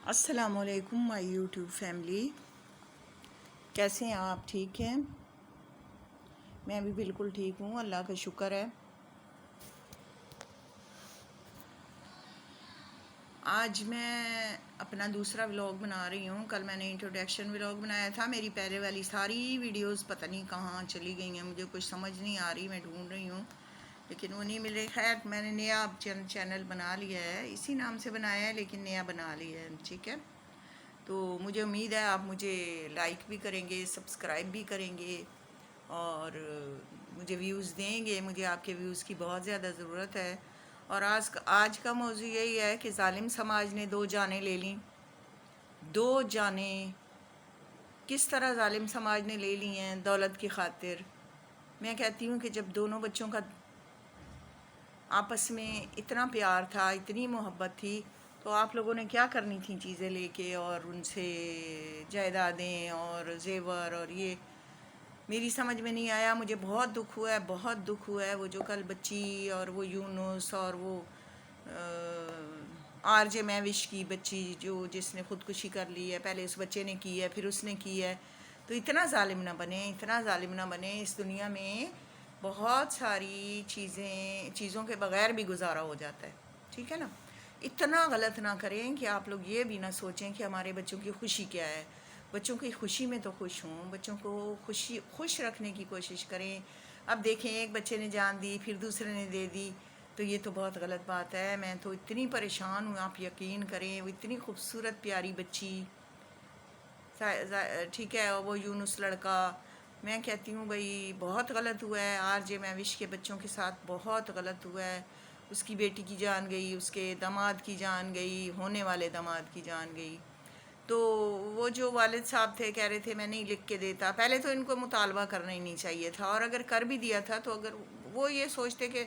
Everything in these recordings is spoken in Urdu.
السلام علیکم مائی یوٹیوب فیملی، کیسے ہیں آپ؟ ٹھیک ہیں؟ میں بھی بالکل ٹھیک ہوں، اللہ کا شکر ہے۔ آج میں اپنا دوسرا ولاگ بنا رہی ہوں۔ کل میں نے انٹروڈکشن ولاگ بنایا تھا، میری پہلے والی ساری ویڈیوز پتہ نہیں کہاں چلی گئی ہیں، مجھے کچھ سمجھ نہیں آ رہی، میں ڈھونڈ رہی ہوں لیکن وہ نہیں مل رہی۔ خیر میں نے نیا چینل بنا لیا ہے، اسی نام سے بنایا ہے لیکن نیا بنا لیا ہے، ٹھیک ہے۔ تو مجھے امید ہے آپ مجھے لائک بھی کریں گے، سبسکرائب بھی کریں گے اور مجھے ویوز دیں گے۔ مجھے آپ کے ویوز کی بہت زیادہ ضرورت ہے۔ اور آج کا موضوع یہی ہے کہ ظالم سماج نے 2 جانیں لے لیں۔ 2 جانیں کس طرح ظالم سماج نے لے لی ہیں دولت کی خاطر۔ میں کہتی ہوں کہ جب دونوں بچوں کا آپس میں اتنا پیار تھا، اتنی محبت تھی، تو آپ لوگوں نے کیا کرنی تھیں چیزیں لے کے اور ان سے جائیدادیں اور زیور، اور یہ میری سمجھ میں نہیں آیا۔ مجھے بہت دکھ ہوا ہے، بہت دکھ ہوا ہے۔ وہ جو کل بچی اور وہ یونس اور وہ آر جے مہوش کی بچی جس نے خودکشی کر لی ہے، پہلے اس بچے نے کی ہے پھر اس نے کی ہے، تو اتنا ظالم نہ بنے، اتنا ظالم نہ بنے۔ اس دنیا میں بہت ساری چیزوں کے بغیر بھی گزارا ہو جاتا ہے، ٹھیک ہے نا۔ اتنا غلط نہ کریں کہ آپ لوگ یہ بھی نہ سوچیں کہ ہمارے بچوں کی خوشی کیا ہے۔ بچوں کی خوشی میں تو خوش ہوں، بچوں کو خوش رکھنے کی کوشش کریں۔ اب دیکھیں، ایک بچے نے جان دی پھر دوسرے نے دے دی، تو یہ تو بہت غلط بات ہے۔ میں تو اتنی پریشان ہوں، آپ یقین کریں، وہ اتنی خوبصورت پیاری بچی، ٹھیک ہے، وہ یونس لڑکا، میں کہتی ہوں بھئی بہت غلط ہوا ہے۔ آر جے مہوش کے بچوں کے ساتھ بہت غلط ہوا ہے۔ اس کی بیٹی کی جان گئی، اس کے داماد کی جان گئی، ہونے والے داماد کی جان گئی۔ تو وہ جو والد صاحب تھے کہہ رہے تھے میں نہیں لکھ کے دیتا، پہلے تو ان کو مطالبہ کرنا ہی نہیں چاہیے تھا، اور اگر کر بھی دیا تھا تو اگر وہ یہ سوچتے کہ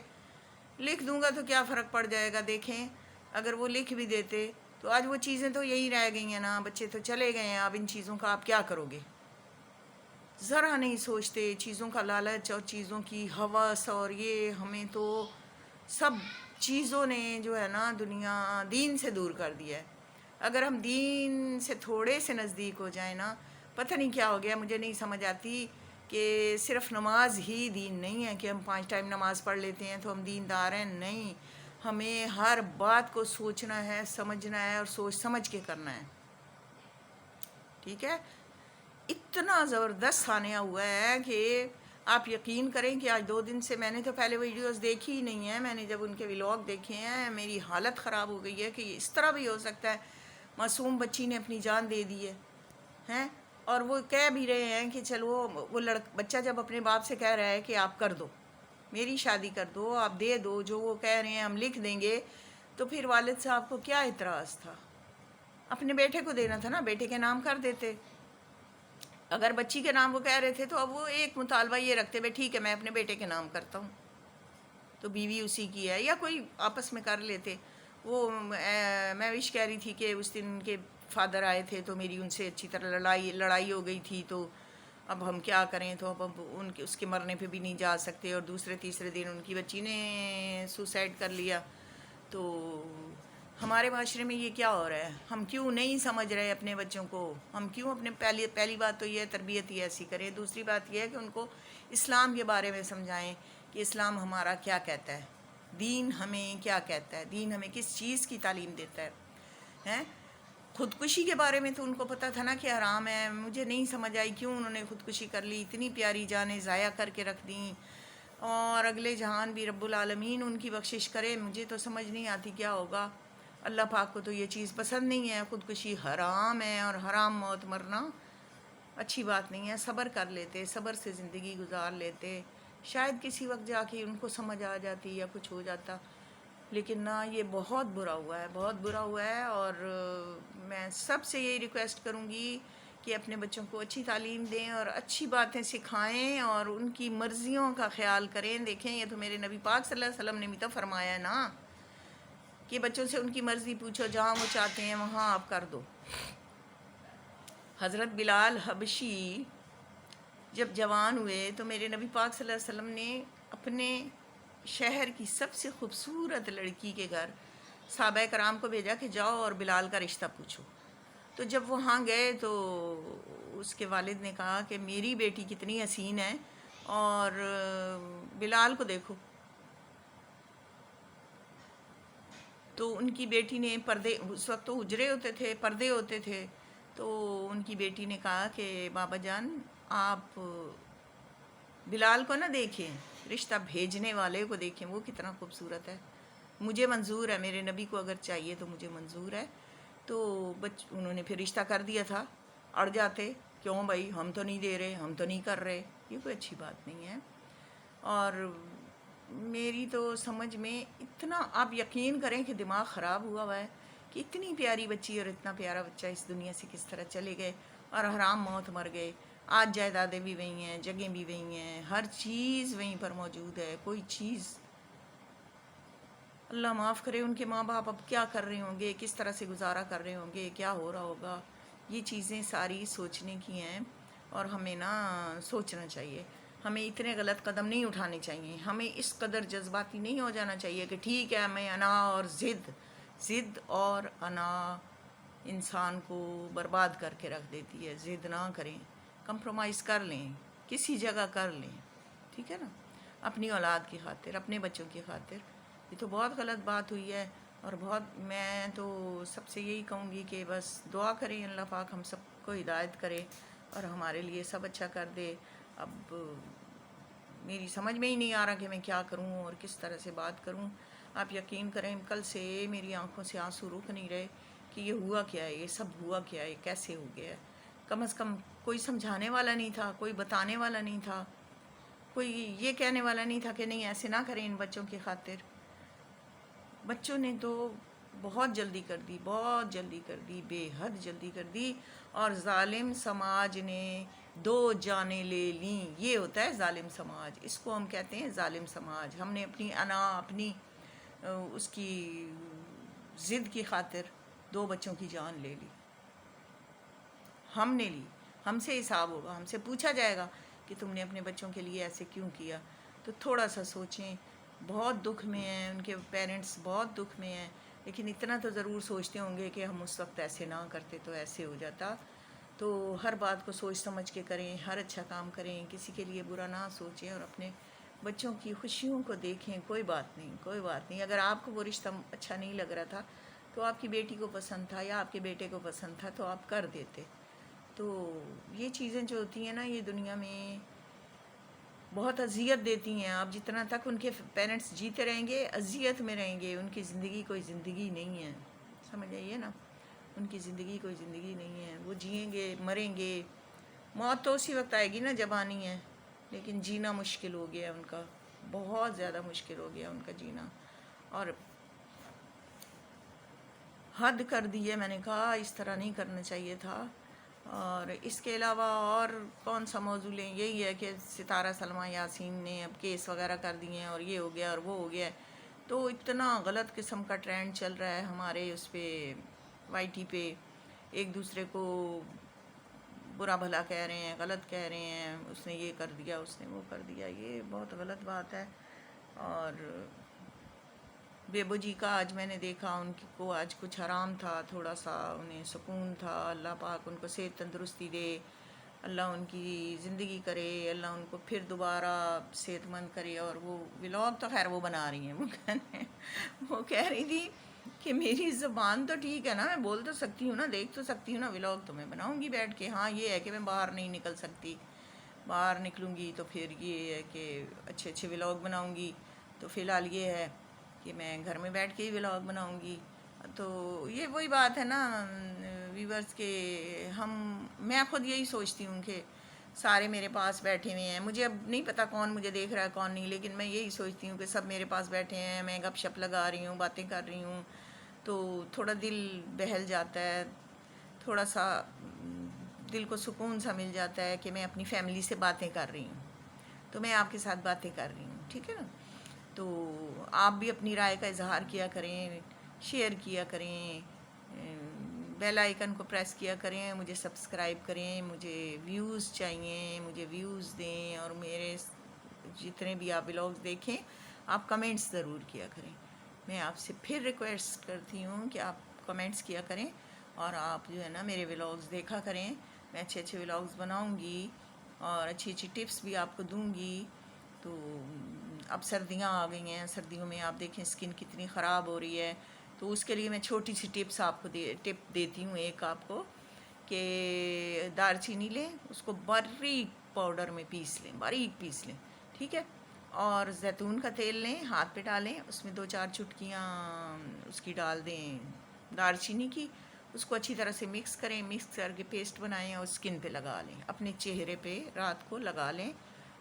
لکھ دوں گا تو کیا فرق پڑ جائے گا، دیکھیں اگر وہ لکھ بھی دیتے تو آج وہ چیزیں تو یہی رہ گئی ہیں نا، بچے تو چلے گئے ہیں، اب ان چیزوں کا آپ کیا کرو گے؟ ذرا نہیں سوچتے، چیزوں کا لالچ اور چیزوں کی ہوس، اور یہ ہمیں تو سب چیزوں نے جو ہے نا دین سے دور کر دیا ہے۔ اگر ہم دین سے تھوڑے سے نزدیک ہو جائیں نا، پتہ نہیں کیا ہو گیا، مجھے نہیں سمجھ آتی کہ صرف نماز ہی دین نہیں ہے کہ ہم 5 ٹائم نماز پڑھ لیتے ہیں تو ہم دیندار ہیں، نہیں، ہمیں ہر بات کو سوچنا ہے، سمجھنا ہے اور سوچ سمجھ کے کرنا ہے، ٹھیک ہے۔ اتنا زبردست سانحہ ہوا ہے کہ آپ یقین کریں کہ آج 2 دن سے میں نے تو پہلے ویڈیوز دیکھی ہی نہیں ہیں، میں نے جب ان کے ولاگ دیکھے ہیں میری حالت خراب ہو گئی ہے کہ اس طرح بھی ہو سکتا ہے۔ معصوم بچی نے اپنی جان دے دی ہے، اور وہ کہہ بھی رہے ہیں کہ چلو، وہ بچہ جب اپنے باپ سے کہہ رہا ہے کہ آپ کر دو، میری شادی کر دو، آپ دے دو، جو وہ کہہ رہے ہیں ہم لکھ دیں گے، تو پھر والد صاحب کو کیا اعتراض تھا؟ اپنے بیٹے کو دینا تھا نا، بیٹے کے نام کر دیتے۔ اگر بچی کے نام وہ کہہ رہے تھے تو اب وہ ایک مطالبہ یہ رکھتے، بھائی ٹھیک ہے میں اپنے بیٹے کے نام کرتا ہوں، تو بیوی اسی کی ہے، یا کوئی آپس میں کر لیتے۔ وہ میں وش کہہ رہی تھی کہ اس دن ان کے فادر آئے تھے تو میری ان سے اچھی طرح لڑائی ہو گئی تھی، تو اب ہم کیا کریں، تو اب اس کے مرنے پہ بھی نہیں جا سکتے، اور دوسرے تیسرے دن ان کی بچی نے سوسائڈ کر لیا۔ تو ہمارے معاشرے میں یہ کیا ہو رہا ہے؟ ہم کیوں نہیں سمجھ رہے اپنے بچوں کو؟ ہم کیوں اپنے پہلی بات تو یہ تربیت ہی ایسی کریں، دوسری بات یہ ہے کہ ان کو اسلام کے بارے میں سمجھائیں کہ اسلام ہمارا کیا کہتا ہے، دین ہمیں کیا کہتا ہے، دین ہمیں کس چیز کی تعلیم دیتا ہے۔ خودکشی کے بارے میں تو ان کو پتہ تھا نا کہ حرام ہے، مجھے نہیں سمجھ آئی کیوں انہوں نے خودکشی کر لی، اتنی پیاری جانیں ضائع کر کے رکھ دیں، اور اگلے جہان بھی رب العالمین ان کی بخشش کرے۔ مجھے تو سمجھ نہیں آتی کیا ہوگا۔ اللہ پاک کو تو یہ چیز پسند نہیں ہے، خودکشی حرام ہے، اور حرام موت مرنا اچھی بات نہیں ہے۔ صبر کر لیتے، صبر سے زندگی گزار لیتے، شاید کسی وقت جا کے ان کو سمجھ آ جاتی یا کچھ ہو جاتا، لیکن نہ، یہ بہت برا ہوا ہے، بہت برا ہوا ہے۔ اور میں سب سے یہی ریکویسٹ کروں گی کہ اپنے بچوں کو اچھی تعلیم دیں اور اچھی باتیں سکھائیں اور ان کی مرضیوں کا خیال کریں۔ دیکھیں، یہ تو میرے نبی پاک صلی اللہ علیہ وسلم نے بھی تو فرمایا ہے نا کہ بچوں سے ان کی مرضی پوچھو، جہاں وہ چاہتے ہیں وہاں آپ کر دو۔ حضرت بلال حبشی جب جوان ہوئے تو میرے نبی پاک صلی اللہ علیہ وسلم نے اپنے شہر کی سب سے خوبصورت لڑکی کے گھر صحابہ کرام کو بھیجا کہ جاؤ اور بلال کا رشتہ پوچھو۔ تو جب وہاں گئے تو اس کے والد نے کہا کہ میری بیٹی کتنی حسین ہے، اور بلال کو دیکھو. تو ان کی بیٹی نے پردے، اس وقت تو حجرے ہوتے تھے، پردے ہوتے تھے، تو ان کی بیٹی نے کہا کہ بابا جان آپ بلال کو نہ دیکھیں، رشتہ بھیجنے والے کو دیکھیں، وہ کتنا خوبصورت ہے. مجھے منظور ہے، میرے نبی کو اگر چاہیے تو مجھے منظور ہے. تو انہوں نے پھر رشتہ کر دیا تھا. اڑ جاتے، کیوں بھائی ہم تو نہیں دے رہے، ہم تو نہیں کر رہے، یہ کوئی اچھی بات نہیں ہے. اور میری تو سمجھ میں اتنا، آپ یقین کریں کہ دماغ خراب ہوا ہے کہ اتنی پیاری بچی اور اتنا پیارا بچہ اس دنیا سے کس طرح چلے گئے اور حرام موت مر گئے. آج جائیدادیں بھی وہیں ہیں، جگہیں بھی وہیں ہیں، ہر چیز وہیں پر موجود ہے. کوئی چیز، اللہ معاف کرے، ان کے ماں باپ اب کیا کر رہے ہوں گے، کس طرح سے گزارا کر رہے ہوں گے، کیا ہو رہا ہوگا. یہ چیزیں ساری سوچنے کی ہیں، اور ہمیں نا سوچنا چاہیے. ہمیں اتنے غلط قدم نہیں اٹھانے چاہیے. ہمیں اس قدر جذباتی نہیں ہو جانا چاہیے کہ ٹھیک ہے میں انا اور ضد اور انا انسان کو برباد کر کے رکھ دیتی ہے. ضد نہ کریں، کمپرومائز کر لیں، کسی جگہ کر لیں، ٹھیک ہے نا، اپنی اولاد کی خاطر، اپنے بچوں کی خاطر. یہ تو بہت غلط بات ہوئی ہے. اور بہت، میں تو سب سے یہی کہوں گی کہ بس دعا کریں، اللہ پاک ہم سب کو ہدایت کرے اور ہمارے لیے سب اچھا کر دے. اب میری سمجھ میں ہی نہیں آ رہا کہ میں کیا کروں اور کس طرح سے بات کروں. آپ یقین کریں کل سے میری آنکھوں سے آنسو رک نہیں رہے کہ یہ ہوا کیا ہے، یہ سب ہوا کیا ہے، کیسے ہو گیا ہے. کم از کم کوئی سمجھانے والا نہیں تھا، کوئی بتانے والا نہیں تھا، کوئی یہ کہنے والا نہیں تھا کہ نہیں ایسے نہ کریں ان بچوں کی خاطر. بچوں نے تو بہت جلدی کر دی، بہت جلدی کر دی، بے حد جلدی کر دی. اور ظالم سماج نے 2 جانیں لے لیں. یہ ہوتا ہے ظالم سماج، اس کو ہم کہتے ہیں ظالم سماج. ہم نے اپنی انا، اپنی اس کی ضد کی خاطر 2 بچوں کی جان لے لی. ہم نے لی، ہم سے حساب ہوگا، ہم سے پوچھا جائے گا کہ تم نے اپنے بچوں کے لیے ایسے کیوں کیا. تو تھوڑا سا سوچیں. بہت دکھ میں ہیں، ان کے پیرنٹس بہت دکھ میں ہیں، لیکن اتنا تو ضرور سوچتے ہوں گے کہ ہم اس وقت ایسے نہ کرتے تو ایسے ہو جاتا. تو ہر بات کو سوچ سمجھ کے کریں، ہر اچھا کام کریں، کسی کے لیے برا نہ سوچیں اور اپنے بچوں کی خوشیوں کو دیکھیں. کوئی بات نہیں، کوئی بات نہیں. اگر آپ کو وہ رشتہ اچھا نہیں لگ رہا تھا تو آپ کی بیٹی کو پسند تھا یا آپ کے بیٹے کو پسند تھا تو آپ کر دیتے. تو یہ چیزیں جو ہوتی ہیں نا، یہ دنیا میں بہت اذیت دیتی ہیں. آپ جتنا تک ان کے پیرنٹس جیتے رہیں گے اذیت میں رہیں گے. ان کی زندگی کوئی زندگی نہیں ہے، سمجھ آئیے نا، ان کی زندگی کوئی زندگی نہیں ہے. وہ جئیں گے، مریں گے. موت تو اسی وقت آئے گی نا جب آنی ہے، لیکن جینا مشکل ہو گیا ان کا، بہت زیادہ مشکل ہو گیا ان کا جینا. اور حد کر دی ہے. میں نے کہا اس طرح نہیں کرنا چاہیے تھا. اور اس کے علاوہ اور کون سا موضوع لیں؟ یہی ہے کہ ستارہ سلمہ یاسین نے اب کیس وغیرہ کر دیے ہیں اور یہ ہو گیا اور وہ ہو گیا. تو اتنا غلط قسم کا ٹرینڈ چل رہا ہے ہمارے اس پہ، وائی ٹی پہ. ایک دوسرے کو برا بھلا کہہ رہے ہیں، غلط کہہ رہے ہیں، اس نے یہ کر دیا، اس نے وہ کر دیا. یہ بہت غلط بات ہے. اور بیبو جی کا آج میں نے دیکھا، ان کو آج کچھ آرام تھا، تھوڑا سا انہیں سکون تھا. اللہ پاک ان کو صحت تندرستی دے، اللہ ان کی زندگی کرے، اللہ ان کو پھر دوبارہ صحت مند کرے. اور وہ ولاگ تو خیر وہ بنا رہی ہیں، وہ کہہ رہی تھی کہ میری زبان تو ٹھیک ہے نا، میں بول تو سکتی ہوں نا، دیکھ تو سکتی ہوں نا، ولاگ تو میں بناؤں گی بیٹھ کے. ہاں یہ ہے کہ میں باہر نہیں نکل سکتی، باہر نکلوں گی تو پھر یہ ہے کہ اچھے اچھے ولاگ بناؤں گی. تو فی الحال یہ ہے کہ میں گھر میں بیٹھ کے ہی ولاگ بناؤں گی. تو یہ وہی بات ہے نا ویورز کے، میں خود یہی سوچتی ہوں کہ سارے میرے پاس بیٹھے ہوئے ہیں. مجھے اب نہیں پتہ کون مجھے دیکھ رہا ہے کون نہیں، لیکن میں یہی سوچتی ہوں کہ سب میرے پاس بیٹھے ہیں، میں گپ شپ لگا رہی ہوں، باتیں کر رہی ہوں، تو تھوڑا دل بہل جاتا ہے، تھوڑا سا دل کو سکون سا مل جاتا ہے کہ میں اپنی فیملی سے باتیں کر رہی ہوں. تو میں آپ کے ساتھ باتیں کر رہی ہوں، ٹھیک ہے نا. تو آپ بھی اپنی رائے کا اظہار کیا کریں، شیئر کیا کریں، بیل آئیکن کو پریس کیا کریں، مجھے سبسکرائب کریں. مجھے ویوز چاہیے، مجھے ویوز دیں. اور میرے جتنے بھی آپ ولاگز دیکھیں آپ کمنٹس ضرور کیا کریں. میں آپ سے پھر ریکویسٹ کرتی ہوں کہ آپ کمنٹس کیا کریں اور آپ جو ہے نا میرے ولاگز دیکھا کریں. میں اچھے اچھے ولاگز بناؤں گی اور اچھی اچھی ٹپس بھی آپ کو دوں گی. تو اب سردیاں آ گئی ہیں، سردیوں میں آپ دیکھیں اسکن کتنی خراب ہو رہی ہے. تو اس کے لیے میں چھوٹی سی ٹپس آپ کو ٹپ دیتی ہوں ایک آپ کو، کہ دار چینی لیں، اس کو باریک پاؤڈر میں پیس لیں، باریک پیس لیں، ٹھیک ہے. اور زیتون کا تیل لیں، ہاتھ پہ ڈالیں، اس میں 2-4 چٹکیاں اس کی ڈال دیں دار چینی کی. اس کو اچھی طرح سے مکس کریں، مکس کر کے پیسٹ بنائیں اور اسکن پہ لگا لیں، اپنے چہرے پہ رات کو لگا لیں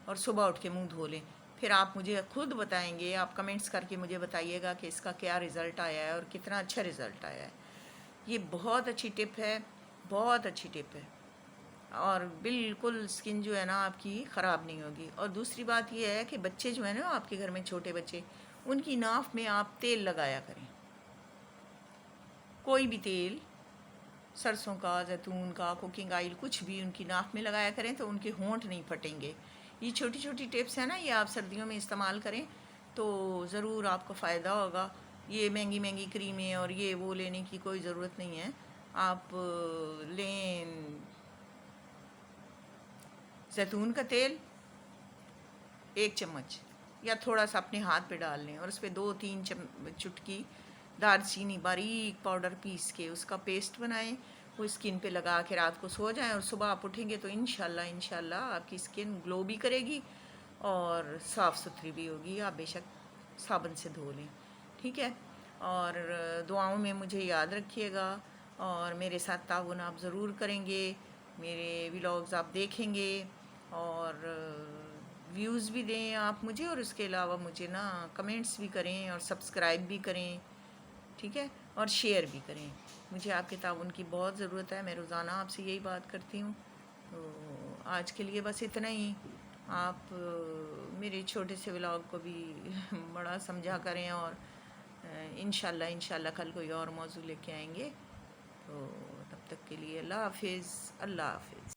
اور صبح اٹھ کے منہ دھو لیں. پھر آپ مجھے خود بتائیں گے، آپ کمنٹس کر کے مجھے بتائیے گا کہ اس کا کیا رزلٹ آیا ہے اور کتنا اچھا رزلٹ آیا ہے. یہ بہت اچھی ٹپ ہے، بہت اچھی ٹپ ہے، اور بالکل اسکن جو ہے نا آپ کی خراب نہیں ہوگی. اور دوسری بات یہ ہے کہ بچے جو ہیں نا آپ کے گھر میں، چھوٹے بچے، ان کی ناف میں آپ تیل لگایا کریں، کوئی بھی تیل، سرسوں کا، زیتون کا، کوکنگ آئل، کچھ بھی ان کی ناک میں لگایا کریں تو ان کے ہونٹ نہیں پھٹیں گے. یہ چھوٹی چھوٹی ٹپس ہیں نا، یہ آپ سردیوں میں استعمال کریں تو ضرور آپ کو فائدہ ہوگا. یہ مہنگی مہنگی کریمیں اور یہ وہ لینے کی کوئی ضرورت نہیں ہے. آپ لیں زیتون کا تیل 1 چمچ یا تھوڑا سا اپنے ہاتھ پہ ڈال لیں، اور اس پہ 2-3 چٹکی دار چینی باریک پاؤڈر پیس کے اس کا پیسٹ بنائیں، وہ اسکن پہ لگا کے رات کو سو جائیں، اور صبح آپ اٹھیں گے تو انشاءاللہ آپ کی اسکن گلو بھی کرے گی اور صاف ستھری بھی ہوگی. آپ بے شک صابن سے دھو لیں، ٹھیک ہے. اور دعاؤں میں مجھے یاد رکھیے گا، اور میرے ساتھ تعاون آپ ضرور کریں گے، میرے ولاگز آپ دیکھیں گے، اور ویوز بھی دیں آپ مجھے، اور اس کے علاوہ مجھے نا کمنٹس بھی کریں اور سبسکرائب بھی کریں، ٹھیک ہے، اور شیئر بھی کریں. مجھے آپ کے تعاون کی بہت ضرورت ہے، میں روزانہ آپ سے یہی بات کرتی ہوں. تو آج کے لیے بس اتنا ہی. آپ میرے چھوٹے سے ولاگ کو بھی بڑا سمجھا کریں، اور انشاءاللہ کل کوئی اور موضوع لے کے آئیں گے. تو تب تک کے لیے اللہ حافظ، اللہ حافظ.